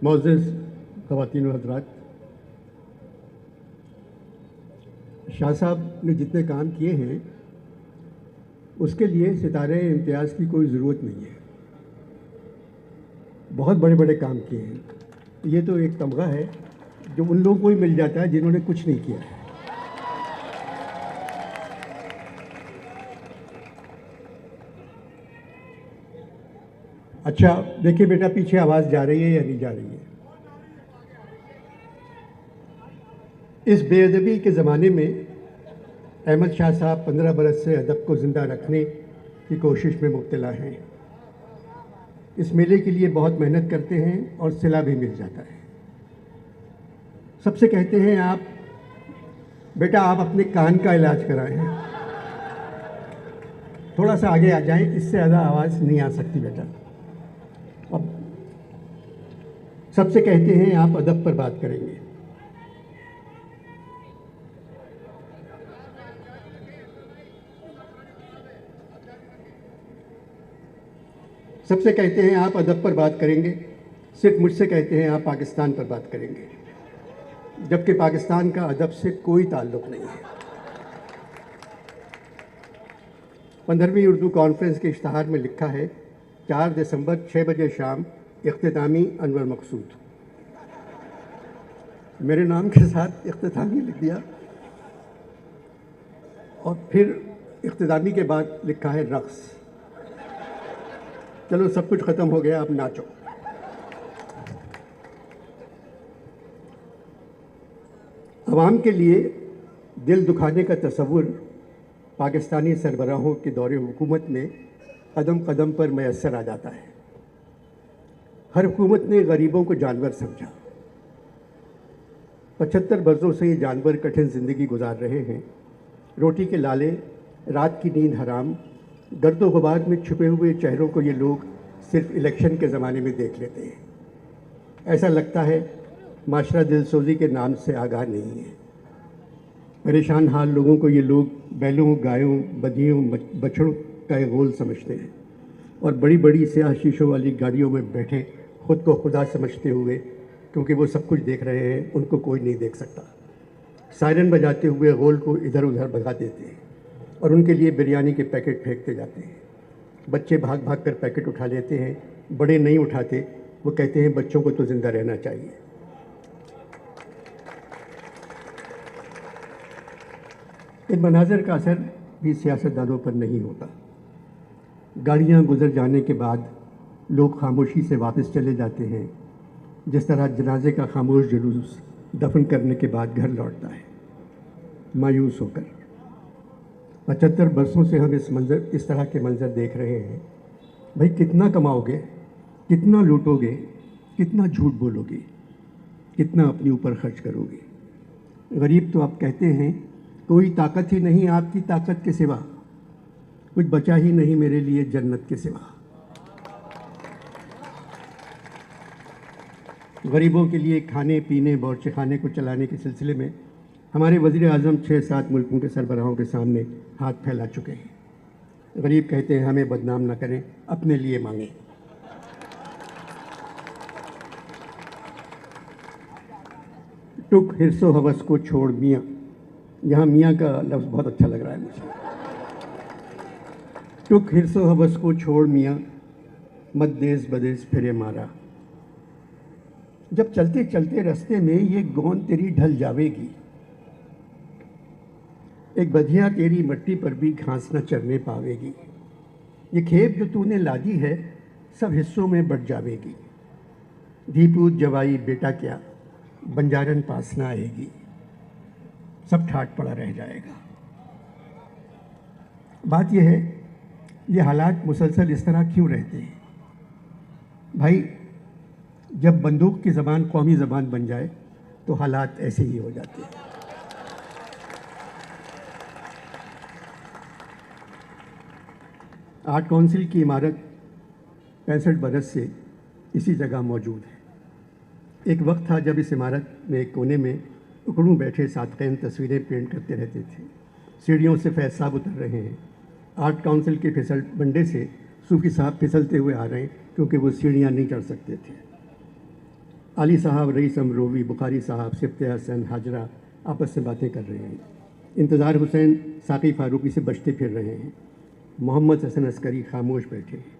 معزز خواتین و حضرات، شاہ صاحب نے جتنے کام کیے ہیں اس کے لیے ستارے امتیاز کی کوئی ضرورت نہیں ہے. بہت بڑے بڑے کام کیے ہیں. یہ تو ایک تمغہ ہے جو ان لوگوں کو ہی مل جاتا ہے جنہوں نے کچھ نہیں کیا ہے. اچھا دیکھیے بیٹا، پیچھے آواز جا رہی ہے یا نہیں جا رہی ہے؟ اس بے ادبی کے زمانے میں احمد شاہ صاحب 15 برس سے ادب کو زندہ رکھنے کی کوشش میں مبتلا ہیں. اس میلے کے لیے بہت محنت کرتے ہیں اور صلہ بھی مل جاتا ہے. سب سے کہتے ہیں آپ بیٹا آپ اپنے کان کا علاج کرائیں. تھوڑا سا آگے آ جائیں، اس سے زیادہ آواز نہیں آ سکتی بیٹا. اب سب سے کہتے ہیں آپ ادب پر بات کریں گے. سب سے کہتے ہیں آپ ادب پر بات کریں گے. صرف مجھ سے کہتے ہیں آپ پاکستان پر بات کریں گے، جبکہ پاکستان کا ادب سے کوئی تعلق نہیں ہے. 15ویں اردو کانفرنس کے اشتہار میں لکھا ہے 4 دسمبر 6 بجے شام اختتامی انور مقصود. میرے نام کے ساتھ اختتامی لکھ دیا اور پھر اختتامی کے بعد لکھا ہے رقص. چلو سب کچھ ختم ہو گیا، اب ناچو. عوام کے لیے دل دکھانے کا تصور پاکستانی سربراہوں کے دور حکومت میں قدم قدم پر میسر آ جاتا ہے. ہر حکومت نے غریبوں کو جانور سمجھا. 75 برسوں سے یہ جانور کٹھن زندگی گزار رہے ہیں. روٹی کے لالے، رات کی نیند حرام، گرد و غبار میں چھپے ہوئے چہروں کو یہ لوگ صرف الیکشن کے زمانے میں دیکھ لیتے ہیں. ایسا لگتا ہے معاشرہ دل سوزی کے نام سے آگاہ نہیں ہے. پریشان حال لوگوں کو یہ لوگ بیلوں، گایوں، بدیوں، بچڑوں کا ایک غول سمجھتے ہیں اور بڑی بڑی سیاہ شیشوں والی گاڑیوں میں بیٹھے خود کو خدا سمجھتے ہوئے، کیونکہ وہ سب کچھ دیکھ رہے ہیں، ان کو کوئی نہیں دیکھ سکتا. سائرن بجاتے ہوئے غول کو ادھر ادھر بھگا دیتے ہیں اور ان کے لیے بریانی کے پیکٹ پھینکتے جاتے ہیں. بچے بھاگ بھاگ کر پیکٹ اٹھا لیتے ہیں، بڑے نہیں اٹھاتے. وہ کہتے ہیں بچوں کو تو زندہ رہنا چاہیے. ان مناظر کا اثر بھی سیاستدانوں پر نہیں ہوتا. گاڑیاں گزر جانے کے بعد لوگ خاموشی سے واپس چلے جاتے ہیں، جس طرح جنازے کا خاموش جلوس دفن کرنے کے بعد گھر لوٹتا ہے مایوس ہو کر. 75 برسوں سے ہم اس طرح کے منظر دیکھ رہے ہیں. بھائی کتنا کماؤ گے، کتنا لوٹو گے، کتنا جھوٹ بولو گے، کتنا اپنے اوپر خرچ کرو گے. غریب تو آپ کہتے ہیں کوئی طاقت ہی نہیں آپ کی طاقت کے سوا، کچھ بچا ہی نہیں میرے لیے جنت کے سوا. غریبوں کے لیے کھانے پینے باورچی خانے کو چلانے کے سلسلے میں ہمارے وزیر اعظم 6-7 ملکوں کے سربراہوں کے سامنے ہاتھ پھیلا چکے ہیں. غریب کہتے ہیں ہمیں بدنام نہ کریں، اپنے لیے مانگیں. ٹک حرص و ہوس کو چھوڑ میاں. یہاں میاں کا لفظ بہت اچھا لگ رہا ہے مجھے. ٹک حرص و ہوس کو چھوڑ میاں، مت دیس بدیس پھرے مارا. جب چلتے چلتے رستے میں یہ گوند تیری ڈھل جاوے گی، ایک بدھیا تیری مٹی پر بھی گھاس نہ چرنے پاوے گی. یہ کھیپ جو تو نے لادی ہے سب حصوں میں بٹ جاوے گی. دھی پوت جوائی بیٹا کیا، بنجارن پاس نہ آئے گی. سب ٹھاٹ پڑا رہ جائے گا. بات یہ ہے یہ حالات مسلسل اس طرح کیوں رہتے ہیں؟ بھائی جب بندوق کی زبان قومی زبان بن جائے تو حالات ایسے ہی ہو جاتے ہیں. آرٹ کونسل کی عمارت 65 برس سے اسی جگہ موجود ہے. ایک وقت تھا جب اس عمارت میں ایک کونے میں اکڑوں بیٹھے صادقین تصویریں پینٹ کرتے رہتے تھے. سیڑھیوں سے فیض صاحب اتر رہے ہیں. آرٹ کونسل کے پھسل بنڈے سے صوفی صاحب پھسلتے ہوئے آ رہے ہیں کیونکہ وہ سیڑھیاں نہیں چڑھ سکتے تھے. علی صاحب، رئیس امروی، بخاری صاحب، صفت حسن، حاجرہ آپس میں باتیں کر رہے ہیں۔ انتظار حسین ساقی فاروقی سے بچتے پھر رہے ہیں۔ محمد حسن عسکری خاموش بیٹھے ہیں۔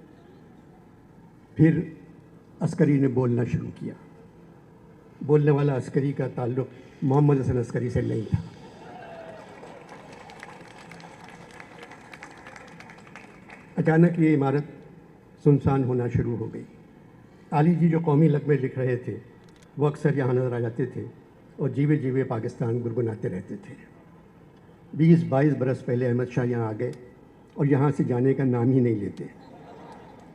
پھر عسکری نے بولنا شروع کیا۔ بولنے والا عسکری کا تعلق محمد حسن عسکری سے نہیں تھا۔ اچانک یہ عمارت سنسان ہونا شروع ہو گئی۔ علی جی جو قومی لغمے لکھ رہے تھے وہ اکثر یہاں نظر آ جاتے تھے اور جیوے جیوے پاکستان گنگناتے رہتے تھے۔ 20-22 برس پہلے احمد شاہ یہاں آ گئے اور یہاں سے جانے کا نام ہی نہیں لیتے۔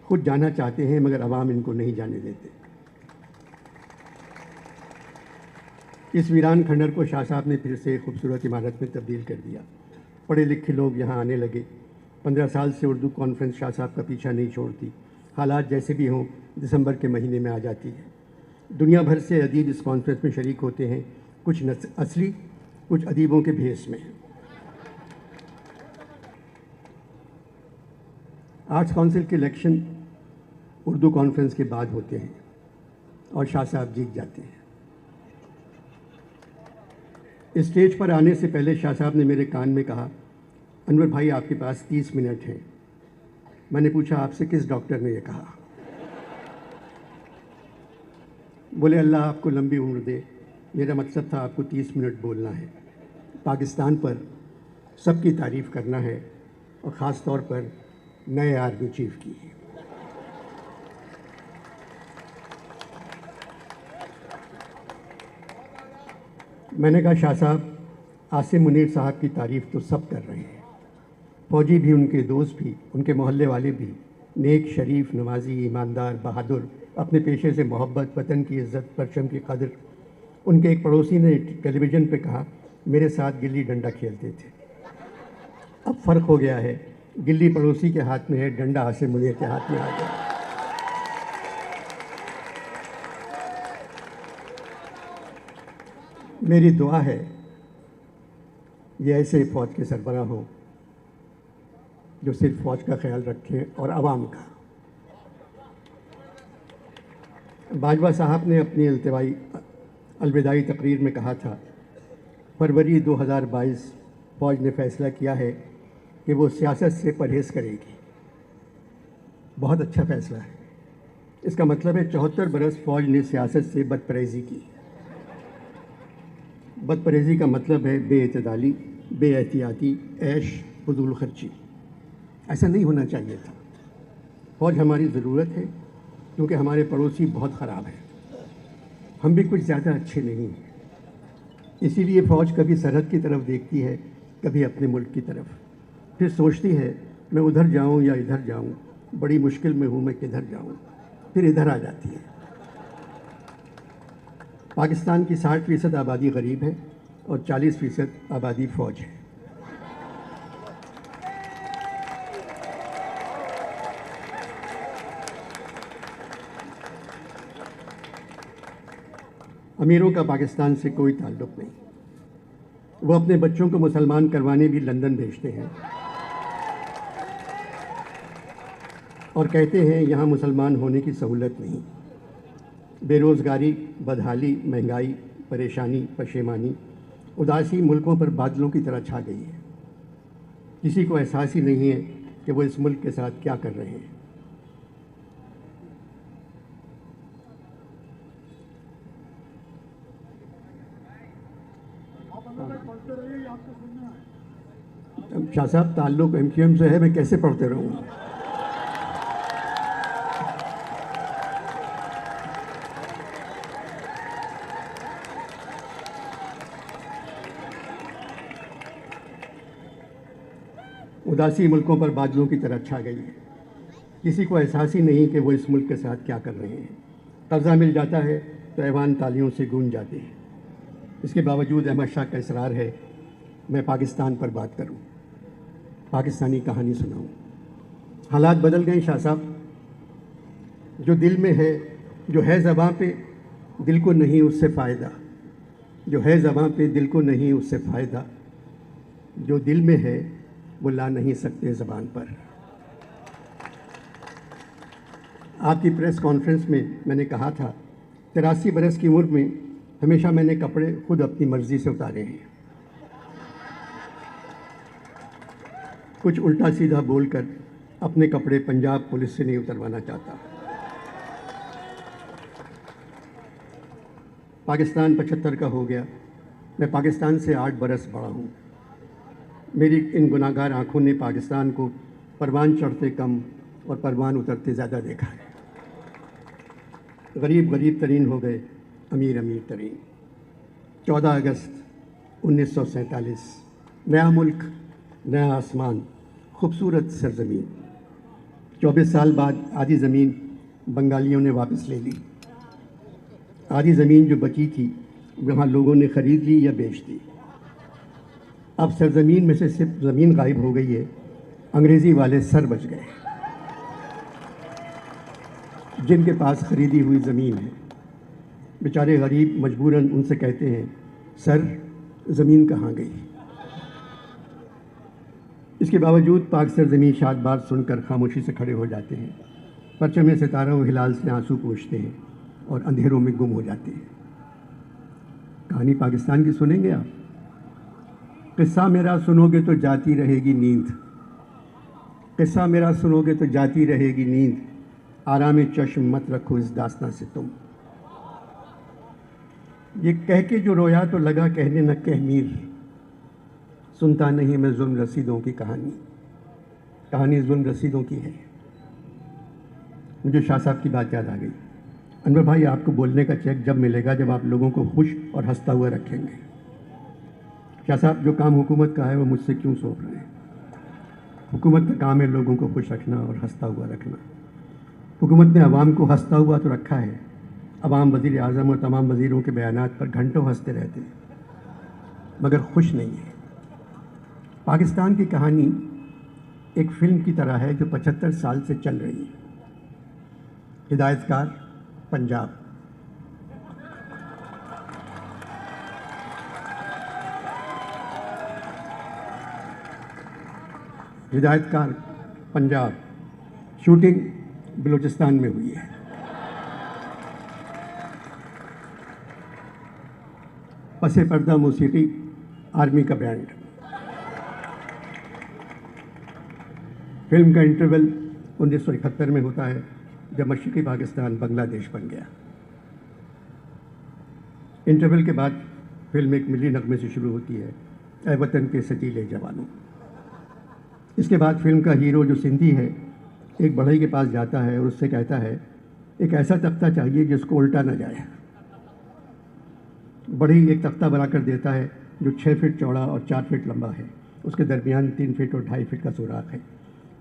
خود جانا چاہتے ہیں مگر عوام ان کو نہیں جانے دیتے۔ اس ویران کھنڈر کو شاہ صاحب نے پھر سے ایک خوبصورت عمارت میں تبدیل کر دیا۔ پڑھے لکھے لوگ یہاں آنے لگے۔ 15 سال سے اردو کانفرنس شاہ صاحب کا پیچھا نہیں چھوڑتی۔ حالات جیسے بھی ہوں دسمبر کے مہینے میں آ جاتی ہے۔ دنیا بھر سے ادیب اس کانفرنس میں شریک ہوتے ہیں، کچھ اصلی، کچھ ادیبوں کے بھیس میں۔ آرٹس کونسل کے الیکشن اردو کانفرنس کے بعد ہوتے ہیں اور شاہ صاحب جیت جاتے ہیں۔ اسٹیج پر آنے سے پہلے شاہ صاحب نے میرے کان میں کہا، انور بھائی آپ کے پاس 30 منٹ ہیں۔ میں نے پوچھا آپ سے کس ڈاکٹر نے یہ کہا؟ بولے اللہ آپ کو لمبی عمر دے، میرا مقصد تھا آپ کو 30 منٹ بولنا ہے، پاکستان پر سب کی تعریف کرنا ہے اور خاص طور پر نئے آرمی چیف کی۔ میں نے کہا شاہ صاحب عاصم منیر صاحب کی تعریف تو سب کر رہے ہیں، فوجی بھی، ان کے دوست بھی، ان کے محلے والے بھی، نیک، شریف، نمازی، ایماندار، بہادر، اپنے پیشے سے محبت، وطن کی عزت، پرچم کی قدر۔ ان کے ایک پڑوسی نے ٹیلی ویژن پہ کہا میرے ساتھ گلی ڈنڈا کھیلتے تھے۔ اب فرق ہو گیا ہے، گلی پڑوسی کے ہاتھ میں ہے، ڈنڈا عاصم منیر کے ہاتھ میں آ گیا۔ میری دعا ہے یہ ایسے فوج کے سربراہ ہوں جو صرف فوج کا خیال رکھیں اور عوام کا۔ باجوہ صاحب نے اپنی الوداعی تقریر میں کہا تھا، فروری 2022 فوج نے فیصلہ کیا ہے کہ وہ سیاست سے پرہیز کرے گی۔ بہت اچھا فیصلہ ہے۔ اس کا مطلب ہے 74 برس فوج نے سیاست سے بدپرہیزی کی۔ بدپرہیزی کا مطلب ہے بے اعتدالی، بے احتیاطی، عیش، فضول خرچی۔ ایسا نہیں ہونا چاہیے تھا۔ فوج ہماری ضرورت ہے کیونکہ ہمارے پڑوسی بہت خراب ہیں، ہم بھی کچھ زیادہ اچھے نہیں ہیں۔ اسی لیے فوج کبھی سرحد کی طرف دیکھتی ہے، کبھی اپنے ملک کی طرف، پھر سوچتی ہے میں ادھر جاؤں یا ادھر جاؤں، بڑی مشکل میں ہوں، میں کدھر جاؤں، پھر ادھر آ جاتی ہے۔ پاکستان کی 60% آبادی غریب ہے اور 40% آبادی فوج ہے۔ امیروں کا پاکستان سے کوئی تعلق نہیں، وہ اپنے بچوں کو مسلمان کروانے بھی لندن بھیجتے ہیں اور کہتے ہیں یہاں مسلمان ہونے کی سہولت نہیں۔ بے روزگاری، بدحالی، مہنگائی، پریشانی، پشیمانی، اداسی ملکوں پر بادلوں کی طرح چھا گئی ہے۔ کسی کو احساس ہی نہیں ہے کہ وہ اس ملک کے ساتھ کیا کر رہے ہیں۔ شاہ صاحب تعلق ایم کیو ایم سے ہے، میں کیسے پڑھتے رہوں؟ اداسی ملکوں پر بادلوں کی طرح چھا گئی ہے، کسی کو احساس ہی نہیں کہ وہ اس ملک کے ساتھ کیا کر رہے ہیں۔ قبضہ مل جاتا ہے تو ایوان تالیوں سے گونج جاتے ہیں۔ اس کے باوجود احمد شاہ کا اصرار ہے میں پاکستان پر بات کروں، پاکستانی کہانی سناؤں۔ حالات بدل گئے شاہ صاحب، جو دل میں ہے، جو ہے زباں پہ، دل کو نہیں اس سے فائدہ، جو ہے زباں پہ دل کو نہیں اس سے فائدہ، جو دل میں ہے وہ لا نہیں سکتے زبان پر۔ آپ کی پریس کانفرنس میں میں نے کہا تھا 83 برس کی عمر میں ہمیشہ میں نے کپڑے خود اپنی مرضی سے اتارے ہیں، کچھ الٹا سیدھا بول کر اپنے کپڑے پنجاب پولیس سے نہیں اتروانا چاہتا۔ پاکستان 75 کا ہو گیا، میں پاکستان سے 8 برس بڑا ہوں۔ میری ان گناہگار آنکھوں نے پاکستان کو پروان چڑھتے کم اور پروان اترتے زیادہ دیکھا ہے۔ غریب غریب ترین ہو گئے، امیر امیر ترین۔ 14 اگست 1947، نیا ملک، نیا آسمان، خوبصورت سرزمین۔ 24 سال بعد آدھی زمین بنگالیوں نے واپس لے لی۔ آدھی زمین جو بچی تھی وہاں لوگوں نے خرید لی یا بیچ دی۔ اب سرزمین میں سے صرف زمین غائب ہو گئی ہے، انگریزی والے سر بچ گئے جن کے پاس خریدی ہوئی زمین ہے۔ بیچارے غریب مجبوراً ان سے کہتے ہیں، سر زمین کہاں گئی؟ اس کے باوجود پاک سرزمین شاد بات سن کر خاموشی سے کھڑے ہو جاتے ہیں، پرچم ستاروں و ہلال سے آنسو پوچھتے ہیں اور اندھیروں میں گم ہو جاتے ہیں۔ کہانی پاکستان کی سنیں گے آپ؟ قصہ میرا سنو گے تو جاتی رہے گی نیند، قصہ میرا سنو گے تو جاتی رہے گی نیند، آرام چشم مت رکھو اس داستان سے تم۔ یہ کہہ کے جو رویا تو لگا کہنے نہ کہہ میر، سنتا نہیں میں ظلم رسیدوں کی کہانی، کہانی ظلم رسیدوں کی ہے۔ مجھے شاہ صاحب کی بات یاد آ گئی، انور بھائی آپ کو بولنے کا چیک جب ملے گا جب آپ لوگوں کو خوش اور ہنستا ہوا رکھیں گے۔ شاہ صاحب جو کام حکومت کا ہے وہ مجھ سے کیوں سونپ رہے ہیں؟ حکومت کا کام ہے لوگوں کو خوش رکھنا اور ہنستا ہوا رکھنا۔ حکومت نے عوام کو ہنستا ہوا تو رکھا ہے، عوام وزیر اعظم اور تمام وزیروں کے بیانات پر گھنٹوں ہنستے رہتے ہیں مگر خوش نہیں ہے۔ پاکستان کی کہانی ایک فلم کی طرح ہے جو 75 سال سے چل رہی ہے۔ ہدایت کار پنجاب۔ ہدایت کار پنجاب، شوٹنگ بلوچستان میں ہوئی ہے۔ پس پردہ موسیقی آرمی کا بینڈ۔ فلم کا انٹرول 1971 میں ہوتا ہے جب مشرقی پاکستان بنگلہ دیش بن گیا۔ انٹرول کے بعد فلم ایک ملی نغمے سے شروع ہوتی ہے، اے وطن کے ستیلے جوانوں۔ اس کے بعد فلم کا ہیرو جو سندھی ہے ایک بڑھئی کے پاس جاتا ہے اور اس سے کہتا ہے ایک ایسا تختہ چاہیے جس کو الٹا نہ جائے۔ بڑھئی ایک تختہ بنا کر دیتا ہے جو 6 فٹ چوڑا اور 4 فٹ لمبا ہے، اس کے درمیان 3 فٹ اور 2.5 فٹ کا سوراخ ہے۔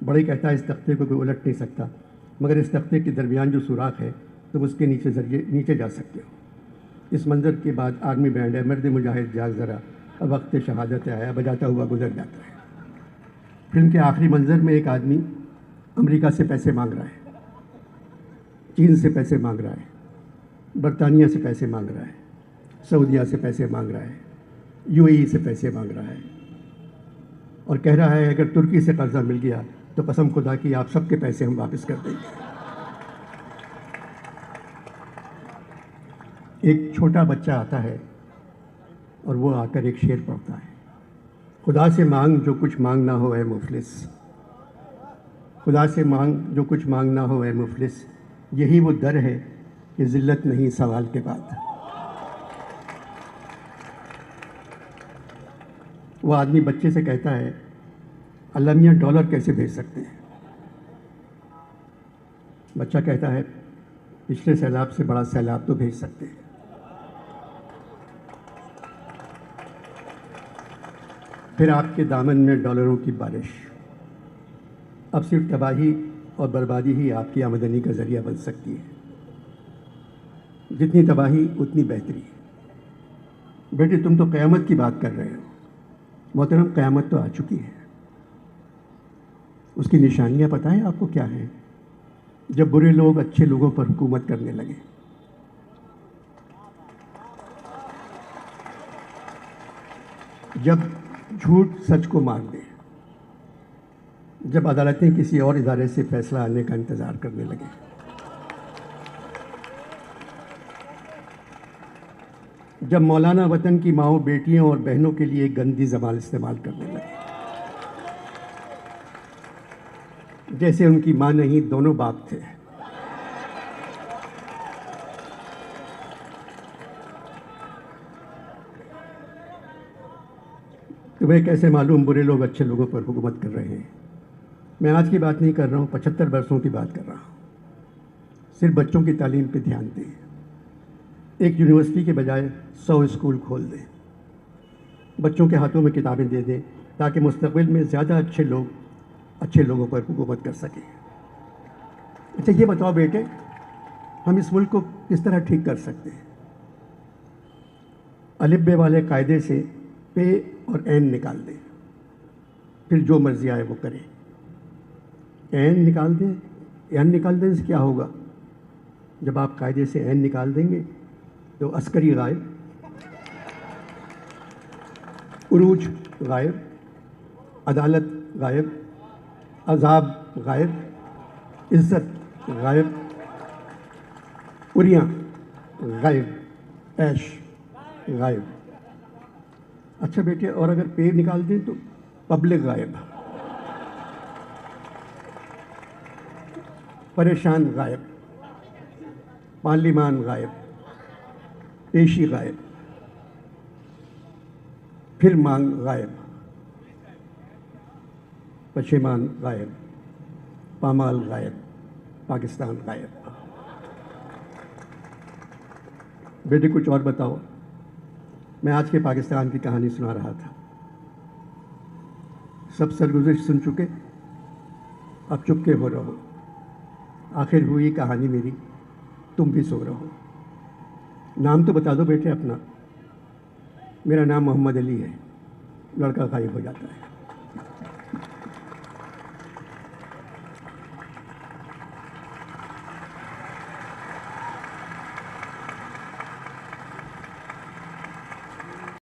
بڑھئی کہتا ہے اس تختے کو کوئی الٹ نہیں سکتا، مگر اس تختے کے درمیان جو سوراخ ہے تم اس کے نیچے جا سکتے ہو۔ اس منظر کے بعد آرمی بینڈ ہے، مرد مجاہد جاگ ذرا اب وقت شہادت آیا بجاتا ہوا گزر جاتا ہے۔ فلم کے آخری منظر میں ایک آدمی امریکہ سے پیسے مانگ رہا ہے، چین سے پیسے مانگ رہا ہے، برطانیہ سے پیسے مانگ رہا ہے، سعودیہ سے پیسے مانگ رہا ہے، UAE سے پیسے مانگ رہا ہے اور کہہ رہا ہے اگر ترکی سے قرضہ مل گیا تو قسم خدا کی آپ سب کے پیسے ہم واپس کر دیں گے۔ ایک چھوٹا بچہ آتا ہے اور وہ آ کر ایک شعر پڑھتا ہے، خدا سے مانگ جو کچھ مانگنا ہو اے مفلس، خدا سے مانگ جو کچھ مانگنا ہو اے مفلس، یہی وہ در ہے کہ ذلت نہیں سوال کے بعد۔ وہ آدمی بچے سے کہتا ہے اللہ میاں ڈالر کیسے بھیج سکتے ہیں؟ بچہ کہتا ہے پچھلے سیلاب سے بڑا سیلاب تو بھیج سکتے ہیں۔ پھر آپ کے دامن میں ڈالروں کی بارش، اب صرف تباہی اور بربادی ہی آپ کی آمدنی کا ذریعہ بن سکتی ہے۔ جتنی تباہی اتنی بہتری۔ بیٹے تم تو قیامت کی بات کر رہے ہو، محترم قیامت تو آ چکی ہے۔ اس کی نشانیاں پتہ ہیں آپ کو کیا ہیں؟ جب برے لوگ اچھے لوگوں پر حکومت کرنے لگے، جب جھوٹ سچ کو مار دے، جب عدالتیں کسی اور ادارے سے فیصلہ آنے کا انتظار کرنے لگے۔ جب مولانا وطن کی ماؤں بیٹیوں اور بہنوں کے لیے گندی زبان استعمال کرنے لگے، جیسے ان کی ماں نہیں دونوں باپ تھے۔ تمہیں کیسے معلوم برے لوگ اچھے لوگوں پر حکومت کر رہے ہیں؟ میں آج کی بات نہیں کر رہا ہوں، 75 برسوں کی بات کر رہا ہوں۔ صرف بچوں کی تعلیم پہ دھیان دیں، ایک یونیورسٹی کے بجائے 100 اسکول کھول دیں، بچوں کے ہاتھوں میں کتابیں دے دیں تاکہ مستقبل میں زیادہ اچھے لوگ اچھے لوگوں پر حکومت کر سکیں۔ اچھا یہ بتاؤ بیٹے، ہم اس ملک کو کس طرح ٹھیک کر سکتے ہیں؟ الف بے والے قاعدے سے پے اور این نکال دیں، پھر جو مرضی آئے وہ کریں۔ این نکال دیں، این نکال دیں سے کیا ہوگا؟ جب آپ قاعدے سے این نکال دیں گے تو عسکری غائب، عروج غائب، عدالت غائب، عذاب غائب، عزت غائب، عریاں غائب، عیش غائب۔ اچھا بیٹے، اور اگر پے نکال دیں تو پبلک غائب، پریشان غائب، پارلیمان غائب، پیشی غائب، پھر مانگ غائب، پشیمان غائب، پامال غائب، پاکستان غائب۔ بیٹے کچھ اور بتاؤ۔ میں آج کے پاکستان کی کہانی سنا رہا تھا، سب سرگزشت سن چکے، اب چپکے ہو رہو، آخر ہوئی کہانی میری، تم بھی سو رہو۔ نام تو بتا دو بیٹے اپنا۔ میرا نام محمد علی ہے۔ لڑکا غائب ہو جاتا ہے۔